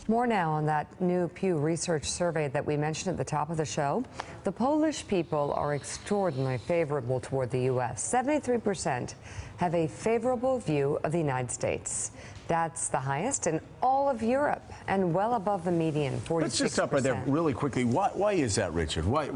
More now on that new Pew Research survey that we mentioned at the top of the show. The Polish people are extraordinarily favorable toward the U.S. 73% have a favorable view of the United States. That's the highest in all of Europe and well above the median, 46%. Let's just stop right there really quickly. Why is that, Richard? Why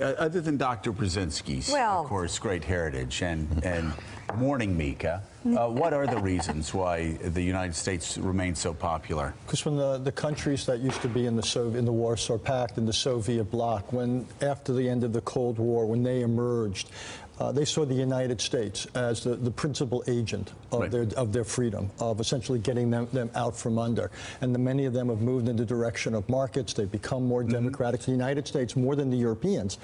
other than Dr. Brzezinski's, of course, great heritage and Morning Mika, what are the reasons why the United States remains so popular? Because when the countries that used to be in the Warsaw Pact, in the Soviet bloc, when after the end of the Cold War, when they emerged, they saw the United States as the principal agent of their freedom, of essentially getting them out from under. And many of them have moved in the direction of markets. They've become more democratic. The United States, more than the Europeans,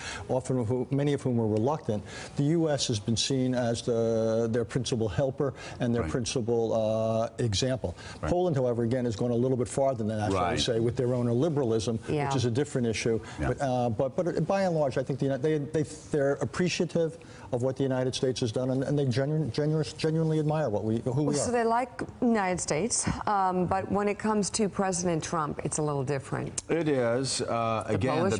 many of whom were reluctant, the U.S. has been seen as their principal helper and their principal example. Poland, however, again, has gone a little bit farther than that, shall we say, with their own liberalism, which is a different issue. But by and large, I think they're appreciative of what the United States has done, and they genuinely admire who we are. So they like the United States, but when it comes to President Trump, it's a little different. It is. Again, the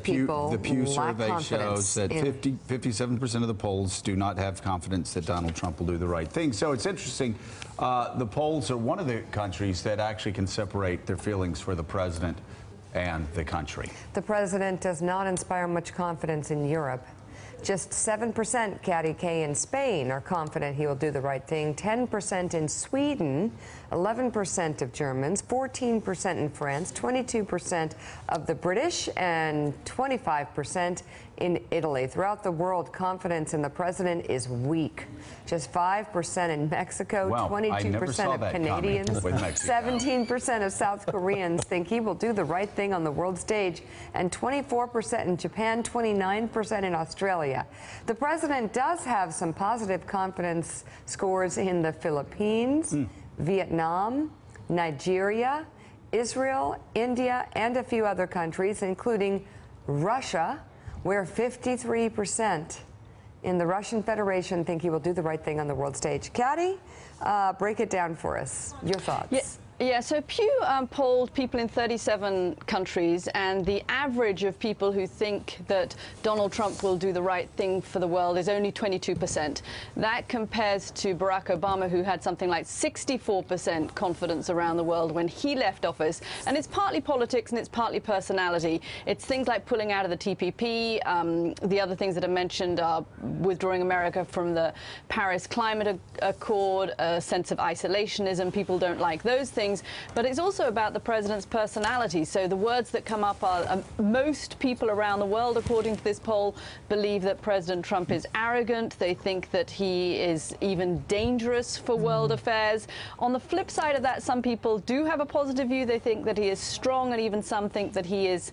Pew survey shows that 57% of the Poles do not have confidence that Donald Trump will do the right thing. So it's interesting. The Poles are one of the countries that actually can separate their feelings for the president and the country. The president does not inspire much confidence in Europe. Just 7%, Caddy K, in Spain are confident he will do the right thing. 10% in Sweden, 11% of Germans, 14% in France, 22% of the British, and 25% in Italy. Throughout the world, confidence in the president is weak. Just 5% in Mexico, 22% of Canadians, 17% of South Koreans think he will do the right thing on the world stage, and 24% in Japan, 29% in Australia. The president does have some positive confidence scores in the Philippines, Vietnam, Nigeria, Israel, India, and a few other countries, including Russia, where 53% in the Russian Federation think he will do the right thing on the world stage. Caddy, break it down for us. Your thoughts. Yeah, so Pew polled people in 37 countries, and the average of people who think that Donald Trump will do the right thing for the world is only 22%. That compares to Barack Obama, who had something like 64% confidence around the world when he left office. And it's partly politics and it's partly personality. It's things like pulling out of the TPP. The other things that are mentioned are withdrawing America from the Paris Climate Accord, a sense of isolationism. People don't like those things. But it's also about the president's personality. So the words that come up are most people around the world, according to this poll, believe that President Trump is arrogant. They think that he is even dangerous for world affairs. On the flip side of that, some people do have a positive view. They think that he is strong, and even some think that he is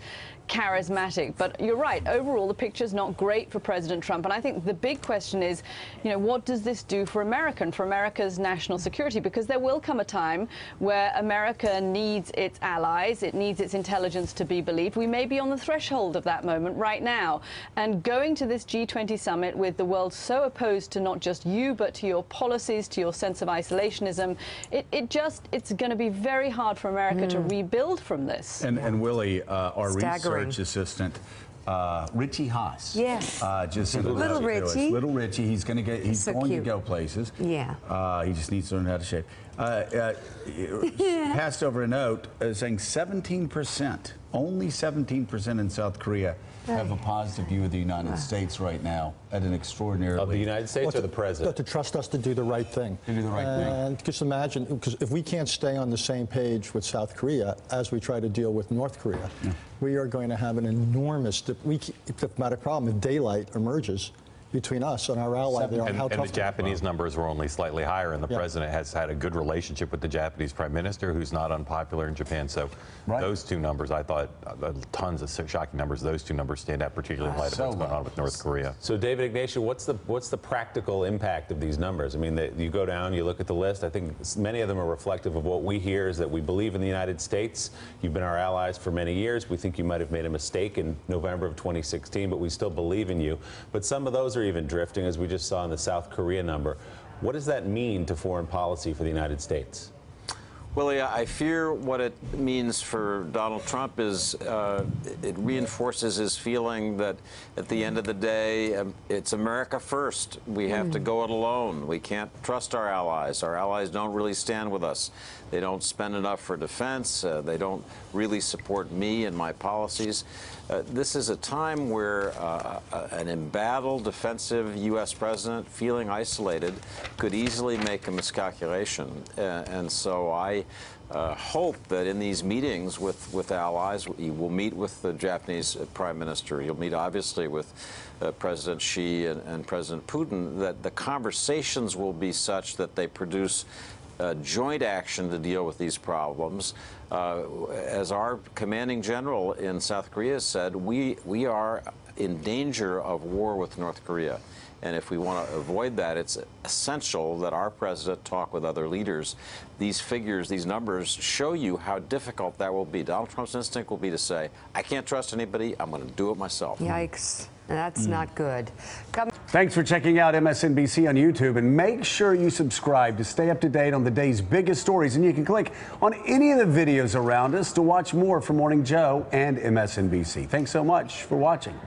charismatic. But you're right, overall the picture's not great for President Trump, and I think the big question is, what does this do for America and for America's national security? Because there will come a time where America needs its allies, it needs its intelligence to be believed. We may be on the threshold of that moment right now, and going to this G20 summit with the world so opposed to not just you, but to your policies, to your sense of isolationism, it's going to be very hard for America to rebuild from this. And Willie, our research assistant, Richie Haas. Yes. Just Little Richie. Little Richie. He's going to go places. Yeah. He just needs to learn how to shave. Passed over a note saying 17%, only 17% in South Korea have a positive view of the United States right now at an extraordinarily... Of the United States or the president? To trust us to do the right thing. To do the right thing. And just imagine, because if we can't stay on the same page with South Korea as we try to deal with North Korea, we are going to have an enormous... If not a problem, if daylight emerges between us and our ally there. And the Japanese numbers were only slightly higher, and the president has had a good relationship with the Japanese prime minister, who's not unpopular in Japan. So those two numbers, I thought, tons of shocking numbers. Those two numbers stand out, particularly in light of what's going on with North Korea. So, David Ignatiou, what's the practical impact of these numbers? I mean, you go down, you look at the list. I think many of them are reflective of what we hear is that we believe in the United States. You've been our allies for many years. We think you might have made a mistake in November of 2016, but we still believe in you. But some of those are even drifting, as we just saw in the South Korea number. What does that mean to foreign policy for the United States? Willie, I fear what it means for Donald Trump is it reinforces his feeling that at the end of the day, it's America first. We have to go it alone. We can't trust our allies. Our allies don't really stand with us. They don't spend enough for defense. They don't really support me and my policies. This is a time where an embattled, defensive U.S. president feeling isolated could easily make a miscalculation. And so I hope that in these meetings with allies, he will meet with the Japanese Prime Minister. He'll meet, obviously, with President Xi and President Putin, that the conversations will be such that they produce joint action to deal with these problems. As our commanding general in South Korea said, we are in danger of war with North Korea. And if we want to avoid that, it's essential that our president talk with other leaders. These figures, these numbers show you how difficult that will be. Donald Trump's instinct will be to say, I can't trust anybody, I'm going to do it myself. Yikes. That's not good. Thanks for checking out MSNBC on YouTube, and make sure you subscribe to stay up to date on the day's biggest stories. And you can click on any of the videos around us to watch more from Morning Joe and MSNBC. Thanks so much for watching.